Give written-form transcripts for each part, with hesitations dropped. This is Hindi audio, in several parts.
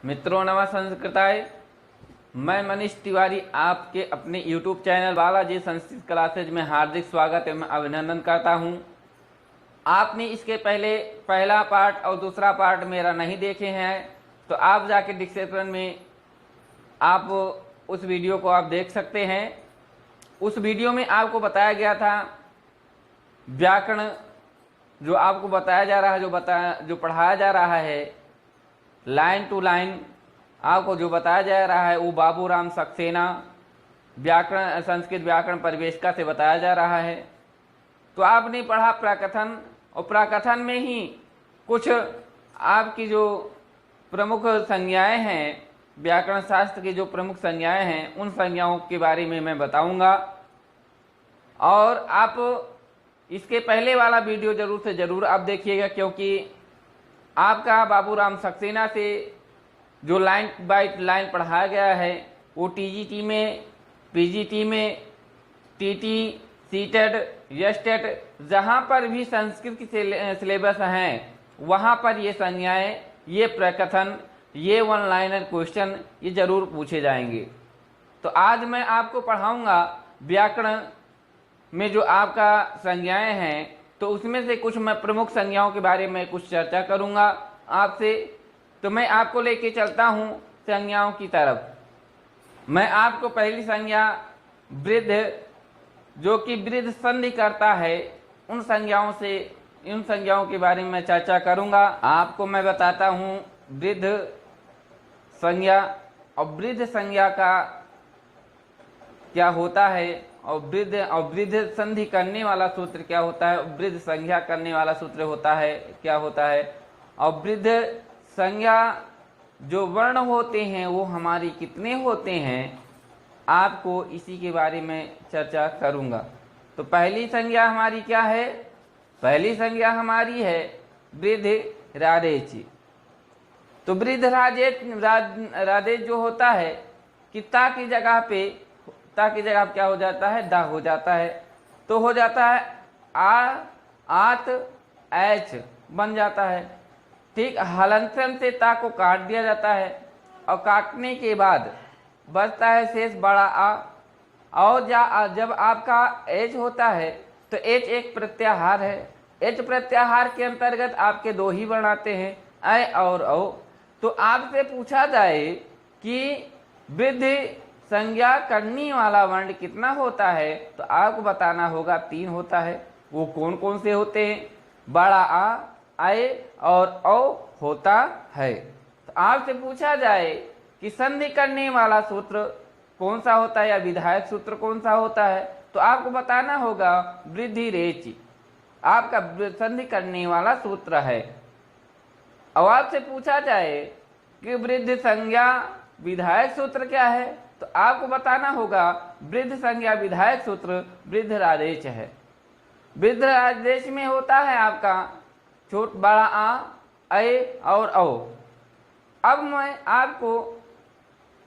मित्रों नमः संस्कृताय। मैं मनीष तिवारी आपके अपने YouTube channel Balaji Sanskrit classes में हार्दिक स्वागत एवं अभिनंदन करता हूं। आपने इसके पहले पहला पार्ट और दूसरा पार्ट मेरा नहीं देखे हैं तो आप जाके डिस्क्रिप्शन में आप उस वीडियो को आप देख सकते हैं। उस वीडियो में आपको बताया गया था व्याकरण, जो आपको बताया जा रहा है, जो पढ़ाया जा रहा है लाइन टू लाइन, आपको जो बताया जा रहा है वो बाबूराम सक्सेना व्याकरण संस्कृत व्याकरण परिवेशिका से बताया जा रहा है। तो आपने पढ़ा प्रकथन, और प्रकथन में ही कुछ आपकी जो प्रमुख संज्ञाएं हैं, व्याकरण शास्त्र की जो प्रमुख संज्ञाएं हैं, उन संज्ञाओं के बारे में मैं बताऊंगा। और आप इसके पहले वाला वीडियो जरूर से जरूर आप देखिएगा, क्योंकि आपका बाबूराम सक्सेना से जो लाइन बाय लाइन पढ़ाया गया है वो टीजीटी में, पीजीटी में, टीटी, सीटेट, यस्टेट, जहाँ पर भी संस्कृत की सिलेबस हैं वहाँ पर ये संज्ञाएं, ये प्रकथन, ये वन लाइनर क्वेश्चन ये जरूर पूछे जाएंगे। तो आज मैं आपको पढ़ाऊंगा व्याकरण में जो आपका संज्ञाएं हैं, तो उसमें से कुछ मैं प्रमुख संज्ञाओं के बारे में कुछ चर्चा करूंगा आपसे। तो मैं आपको लेके चलता हूं संज्ञाओं की तरफ। मैं आपको पहली संज्ञा वृद्ध, जो कि वृद्ध संधि करता है, उन संज्ञाओं के बारे में चर्चा करूंगा। आपको मैं बताता हूं वृद्ध संज्ञा और वृद्ध संज्ञा का क्या होता है, और वृद्ध संधि करने वाला सूत्र क्या होता है, वृद्ध संज्ञा करने वाला सूत्र होता है क्या होता है, और वृद्ध संज्ञा जो वर्ण होते हैं वो हमारी कितने होते हैं, आपको इसी के बारे में चर्चा करूंगा। तो पहली संज्ञा हमारी क्या है? पहली संज्ञा हमारी है वृद्ध रादेच। तो वृद्ध रादेच जो होता है कि ता की जगह पे क्या हो जाता है? दा हो जाता है। तो हो जाता है आत एच बन जाता है। ठीक, हलंतन से ता को काट दिया जाता है और काटने के बाद बचता है शेष बड़ा आ। और जब आपका एच होता है तो एच एक प्रत्याहार है। एच प्रत्याहार के अंतर्गत आपके दो ही वर्ण आते हैं, ऐ और औ। तो आपसे पूछा जाए कि वृद्ध संज्ञा करने वाला वर्ण कितना होता है, तो आपको बताना होगा 3 होता है। वो कौन कौन से होते हैं? बड़ा आ, आए और औ होता है। तो आपसे पूछा जाए कि संधि करने वाला सूत्र कौन सा होता है या विधायक सूत्र कौन सा होता है, तो आपको बताना होगा वृद्धि रेच आपका संधि करने वाला सूत्र है। अब आपसे पूछा जाए कि वृद्ध संज्ञा विधायक सूत्र क्या है, तो आपको बताना होगा वृद्ध संज्ञा विधायक सूत्र वृद्ध रादेच है। वृद्ध रादेच में होता है आपका छोट बड़ा आ, ऐ और औ। अब मैं आपको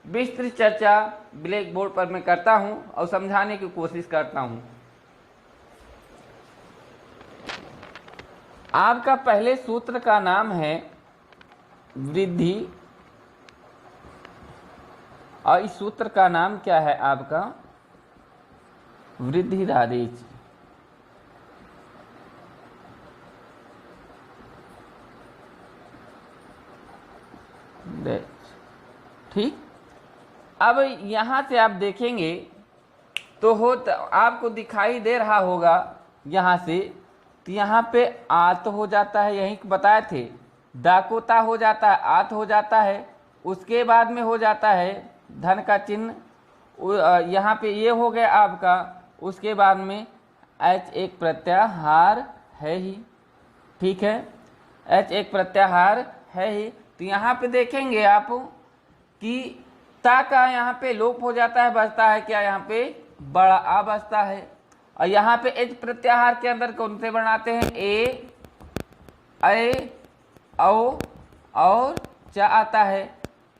विस्तृत चर्चा ब्लैक बोर्ड पर मैं करता हूं और समझाने की कोशिश करता हूं। आपका पहले सूत्र का नाम है वृद्धि, और इस सूत्र का नाम क्या है आपका? वृद्धि रादेच। ठीक, अब यहां से आप देखेंगे तो आपको दिखाई दे रहा होगा यहां से, तो यहाँ पे आत हो जाता है, यही बताए थे। डाकोता हो जाता है, आत हो जाता है, उसके बाद में हो जाता है धन का चिन्ह, यहाँ पे ये हो गया आपका। उसके बाद में एच एक प्रत्याहार है ही, ठीक है, एच एक प्रत्याहार है ही। तो यहाँ पे देखेंगे आप कि ता का यहाँ पे लोप हो जाता है, बचता है क्या? यहाँ पे बड़ा आ बचता है। और यहाँ पे एच प्रत्याहार के अंदर कौन से वर्ण आते हैं? ए, ऐ, औ और चा आता है।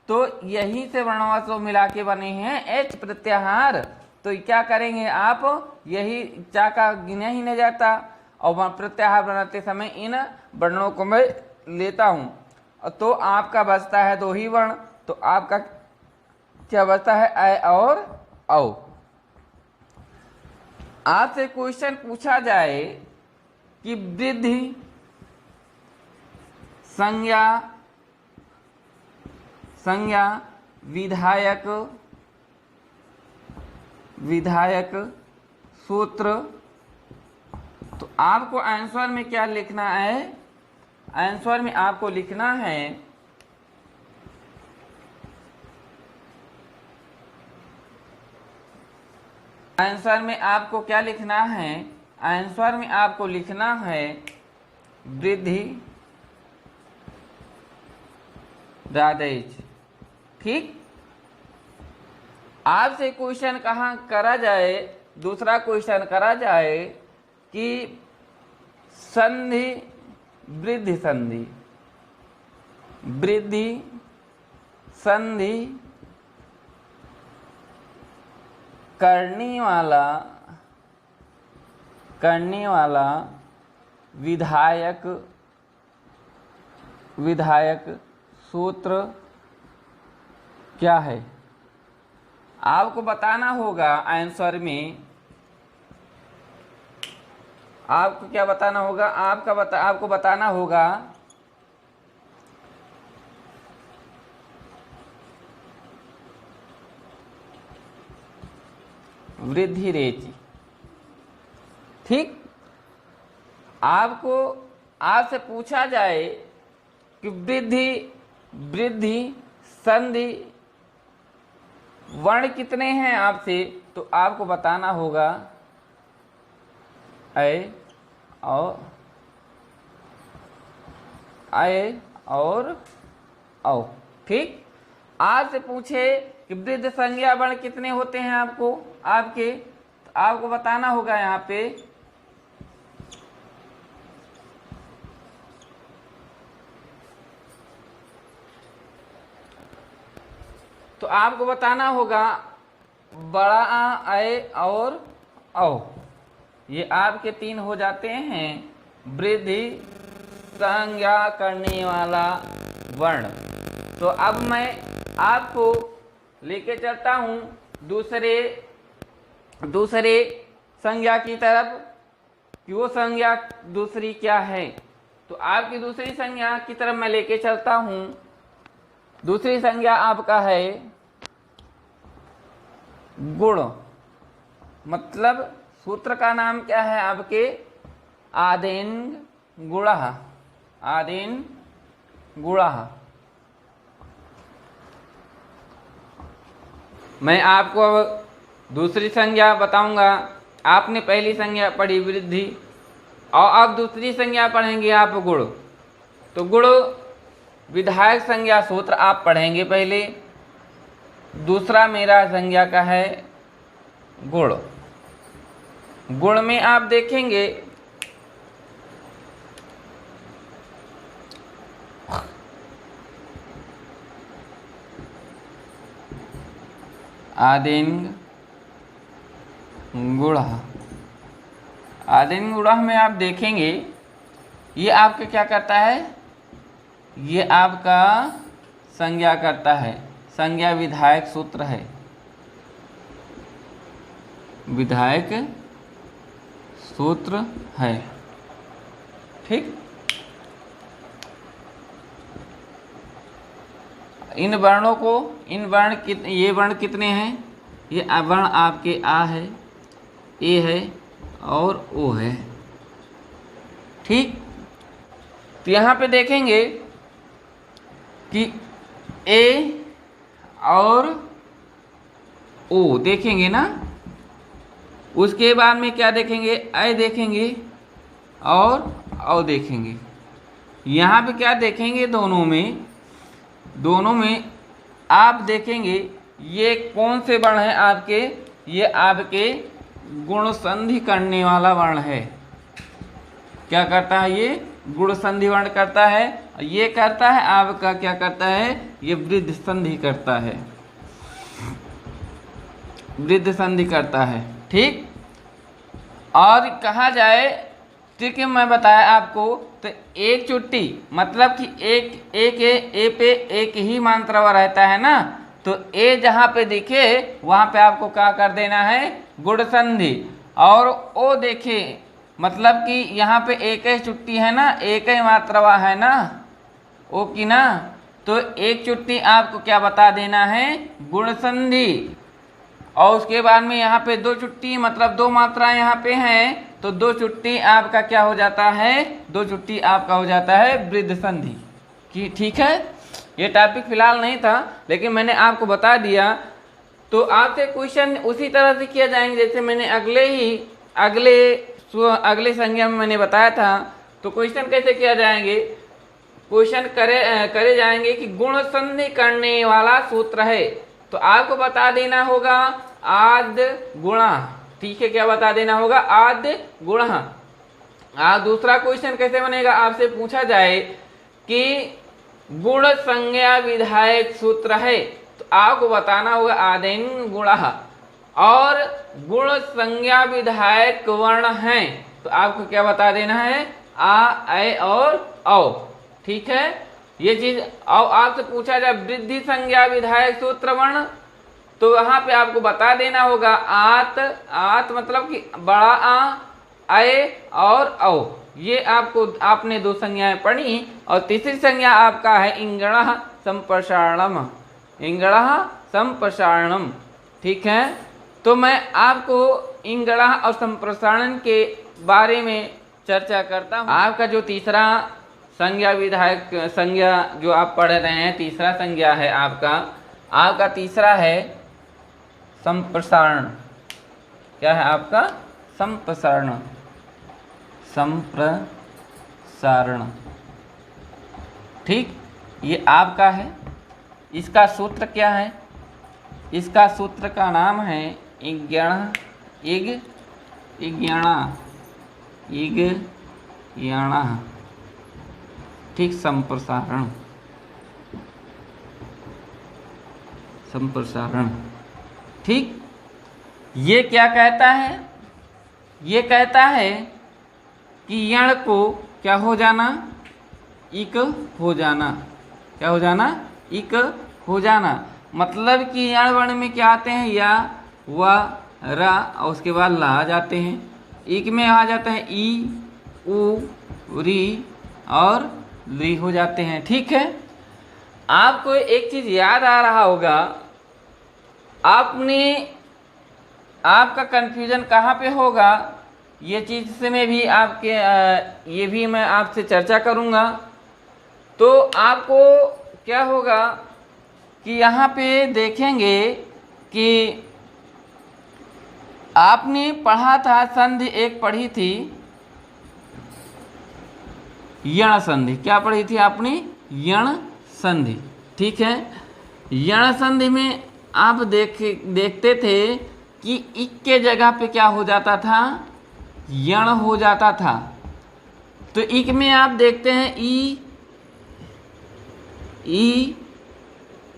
तो यही से वर्णों मिला के बने हैं एच प्रत्याहार। तो क्या करेंगे आप? यही चा का गिना ही नहीं जाता, और प्रत्याहार बनाते समय इन वर्णों को मैं लेता हूं। तो आपका बचता है दो ही वर्ण, तो आपका क्या बचता है ऐ और औ। आपसे क्वेश्चन पूछा जाए कि वृद्धि संज्ञा विधायक सूत्र, तो आपको आंसर में क्या लिखना है? आंसर में आपको लिखना है आंसर में आपको क्या लिखना है? आंसर में आपको लिखना है वृद्धि राधेज। ठीक, आपसे क्वेश्चन कहाँ करा जाए? दूसरा क्वेश्चन करा जाए कि संधि वृद्धि संधि करने वाला विधायक सूत्र क्या है? आपको बताना होगा आंसर में। आपको क्या बताना होगा? आपको बताना होगा वृद्धि रेचि। ठीक, आपसे पूछा जाए कि वृद्धि संधि वर्ण कितने हैं आपसे, तो आपको बताना होगा ऐ और औ। ठीक, आपसे पूछे कि वृद्ध संज्ञा वर्ण कितने होते हैं आपके, तो आपको बताना होगा यहाँ पे तो आपको बताना होगा बड़ा आ, ऐ और औ। ये आपके तीन हो जाते हैं वृद्धि संज्ञा करने वाला वर्ण। तो अब मैं आपको लेके चलता हूँ दूसरे संज्ञा की तरफ कि वो संज्ञा दूसरी क्या है। तो आपकी दूसरी संज्ञा की तरफ मैं लेके चलता हूँ। दूसरी संज्ञा आपका है गुण, मतलब सूत्र का नाम क्या है आपके? आदेन गुणः। मैं आपको अब दूसरी संज्ञा बताऊंगा। आपने पहली संज्ञा पढ़ी वृद्धि, और अब दूसरी संज्ञा पढ़ेंगे आप गुण। तो गुण विधायक संज्ञा सूत्र आप पढ़ेंगे पहले। दूसरा मेरा संज्ञा का है गुण। गुण में आप देखेंगे आदिंग गुणः में आप देखेंगे ये आपके क्या करता है? ये आपका संज्ञा करता है, संज्ञा विधायक सूत्र है, विधायक सूत्र है। ठीक, इन वर्णों को ये वर्ण कितने हैं? ये वर्ण आपके आ है, ए है और ओ है। ठीक, तो यहाँ पे देखेंगे कि ए और ओ देखेंगे ना। उसके बाद में क्या देखेंगे? ऐ देखेंगे और औ देखेंगे। यहाँ पे क्या देखेंगे? दोनों में आप देखेंगे ये कौन से वर्ण हैं आपके? ये आपके गुण संधि करने वाला वर्ण है। क्या करता है? ये गुण संधि वर्ण करता है। ये करता है आपका क्या करता है? ये वृद्धि संधि करता है, वृद्धि संधि करता है। ठीक, और कहा जाए ठीक है, मैं बताया आपको। तो एक चुट्टी मतलब कि ए पे एक ही मात्रा रहता है ना, तो ए जहाँ पे दिखे वहाँ पे आपको क्या कर देना है, गुण संधि। और ओ देखे मतलब कि यहाँ पे एक ही चुट्टी है ना, एक ही मात्रा है ना ओ की ना, तो एक चुट्टी आपको क्या बता देना है, गुण संधि। और उसके बाद में यहाँ पे दो चुट्टी मतलब दो मात्रा यहाँ पे हैं, तो दो चुट्टी आपका क्या हो जाता है, दो चुट्टी आपका हो जाता है वृद्ध संधि की। ठीक है, ये टॉपिक फिलहाल नहीं था लेकिन मैंने आपको बता दिया। तो आपसे क्वेश्चन उसी तरह से किया जाएंगे जैसे मैंने अगले संज्ञा में मैंने बताया था। तो क्वेश्चन कैसे किया जाएंगे, क्वेश्चन करे जाएंगे कि गुण संधि करने वाला सूत्र है, तो आपको बता देना होगा आद गुणा। ठीक है, क्या बता देना होगा, आद गुणा। दूसरा क्वेश्चन कैसे बनेगा, आपसे पूछा जाए कि गुण संज्ञा विधायक सूत्र है, तो आपको बताना होगा आदेन गुणा। और गुण संज्ञा विधायक वर्ण है, तो आपको क्या बता देना है, आ ए और औ। ठीक है, ये चीज। और आपसे पूछा जाए वृद्धि संज्ञा विधायक सूत्र वर्ण, तो वहां पे आपको बता देना होगा आत मतलब कि बड़ा आ, ए और औ। ये आपने दो संज्ञाएं पढ़ी। और तीसरी संज्ञा आपका है इंगणः संप्रसारणम। ठीक है, तो मैं आपको इंगणः और संप्रसारण के बारे में चर्चा करता हूँ। आपका जो तीसरा संज्ञा विधायक संज्ञा जो आप पढ़ रहे हैं, तीसरा संज्ञा है आपका तीसरा है संप्रसारण। क्या है आपका, संप्रसारण। ठीक, ये आपका है। इसका सूत्र क्या है, इसका सूत्र का नाम है इग्याणा। ठीक, संप्रसारण। ठीक, ये क्या कहता है, ये कहता है कि यण को क्या हो जाना, इक हो जाना। क्या हो जाना, इक हो जाना। मतलब कि यण वर्ण में क्या आते हैं, या व रा और उसके बाद ला आ जाते हैं। इक में आ जाता है ई उ री और ली हो जाते हैं। ठीक है, आपको एक चीज याद आ रहा होगा, आपका कंफ्यूजन कहाँ पे होगा, ये चीज से मैं भी ये भी मैं आपसे चर्चा करूँगा। तो आपको क्या होगा कि यहाँ पे देखेंगे कि आपने पढ़ा था संधि, एक पढ़ी थी यण संधि। क्या पढ़ी थी आपने, यण संधि। ठीक है, यण संधि में आप देखते थे कि इक के जगह पे क्या हो जाता था, यण हो जाता था। तो इक में आप देखते हैं ई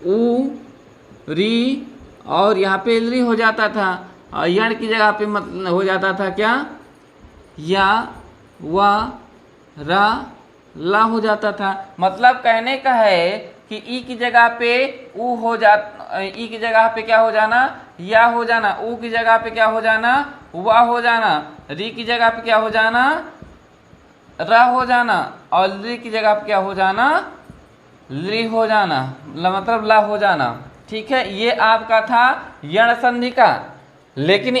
उ री और यहाँ पे री हो जाता था, और यण की जगह पे मतलब हो जाता था क्या, या व रा ला हो जाता था। मतलब कहने का है कि ई की जगह पे उ हो ई की जगह पे क्या हो जाना, या हो जाना। उ की जगह पे क्या हो जाना, वा हो जाना। री की जगह पे क्या हो जाना, रा हो जाना। और ली की जगह पे क्या हो जाना, ली हो जाना, मतलब ला हो जाना। ठीक है, ये आपका था यण संधि का। लेकिन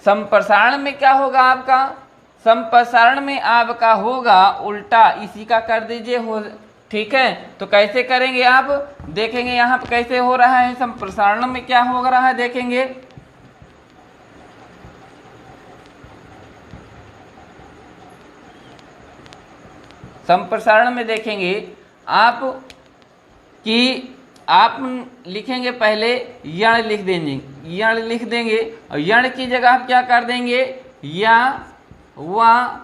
संप्रसारण में क्या होगा आपका, संप्रसारण में आपका होगा उल्टा, इसी का कर दीजिए हो। ठीक है, तो कैसे करेंगे आप देखेंगे, यहाँ पे कैसे हो रहा है, संप्रसारण में क्या हो रहा है देखेंगे। संप्रसारण में देखेंगे आप कि आप लिखेंगे पहले यण लिख देंगे, और यण की जगह आप क्या कर देंगे, या वा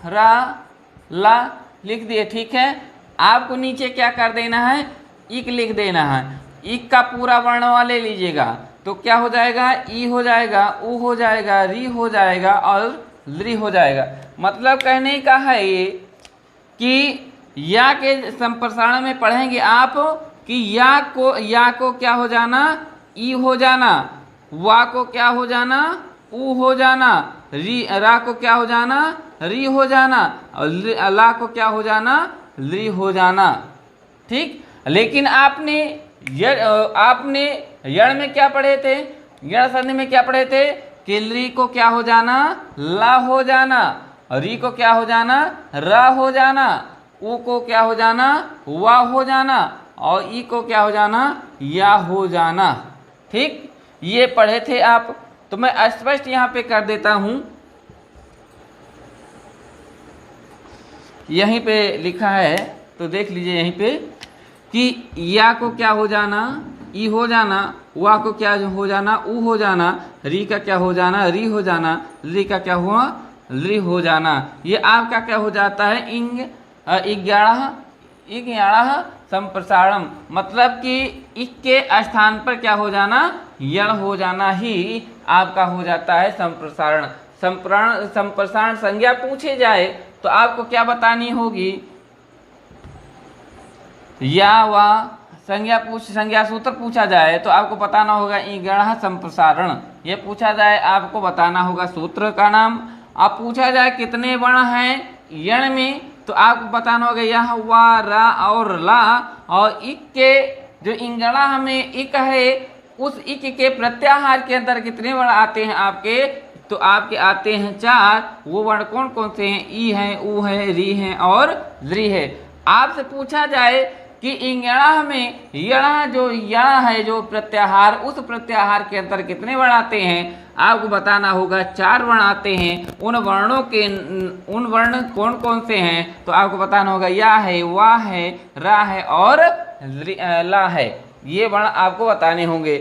रा ला लिख दिए। ठीक है, आपको नीचे क्या कर देना है, इक लिख देना है। इक का पूरा वर्ण वाले लीजिएगा, तो क्या हो जाएगा, ई हो जाएगा, उ हो जाएगा, री हो जाएगा और लृ हो जाएगा। मतलब कहने का है ये कि या के संप्रसारण में पढ़ेंगे आप कि या को क्या हो जाना, ई हो जाना, वा को क्या हो जाना, ऊ हो जाना, रा को क्या हो जाना, री हो जाना, और ला को क्या हो जाना, लृ हो जाना। ठीक, लेकिन आपने यण में क्या पढ़े थे, यण संधि में क्या पढ़े थे कि लृ को क्या हो जाना, ला हो जाना, री को क्या हो जाना, रा हो जाना, ऊ को क्या हो जाना, वा हो जाना, और ई को क्या हो जाना, या हो जाना। ठीक, ये पढ़े थे आप। तो मैं स्पष्ट यहाँ पे कर देता हूँ, यहीं पे लिखा है तो देख लीजिए यहीं पे कि या को क्या हो जाना, ई हो जाना, वा को क्या हो जाना, ऊ हो जाना, री का क्या हो जाना, री हो जाना, ली का क्या हुआ, लृ हो जाना। ये आपका क्या हो जाता है, 11 संप्रसारण। मतलब कि इक के स्थान पर क्या हो जाना, यण हो जाना ही आपका हो जाता है संप्रसारण। संप्रसारण संज्ञा पूछे जाए तो आपको क्या बतानी होगी, या वा संज्ञा सूत्र पूछा जाए तो आपको बताना होगा ईगण संप्रसारण। ये पूछा जाए आपको बताना होगा सूत्र का नाम। अब पूछा जाए कितने वर्ण हैं यण में तो आपको बताना होगा यह, वा, रा और ला, और इक के जो इंगड़ा हमें इक है उस इक के प्रत्याहार के अंदर कितने वर्ण आते हैं आपके, तो आपके आते हैं 4। वो वर्ण कौन कौन से हैं, ई है, ऊ है, री है और लृ है। आपसे पूछा जाए कि इंगड़ा में यणा जो यणा है जो प्रत्याहार, उस प्रत्याहार के अंदर कितने वर्ण आते हैं, आपको बताना होगा 4 वर्ण आते हैं। उन वर्ण कौन कौन से हैं तो आपको बताना होगा या है, वा है, रा है और ला है। ये वर्ण आपको बताने होंगे।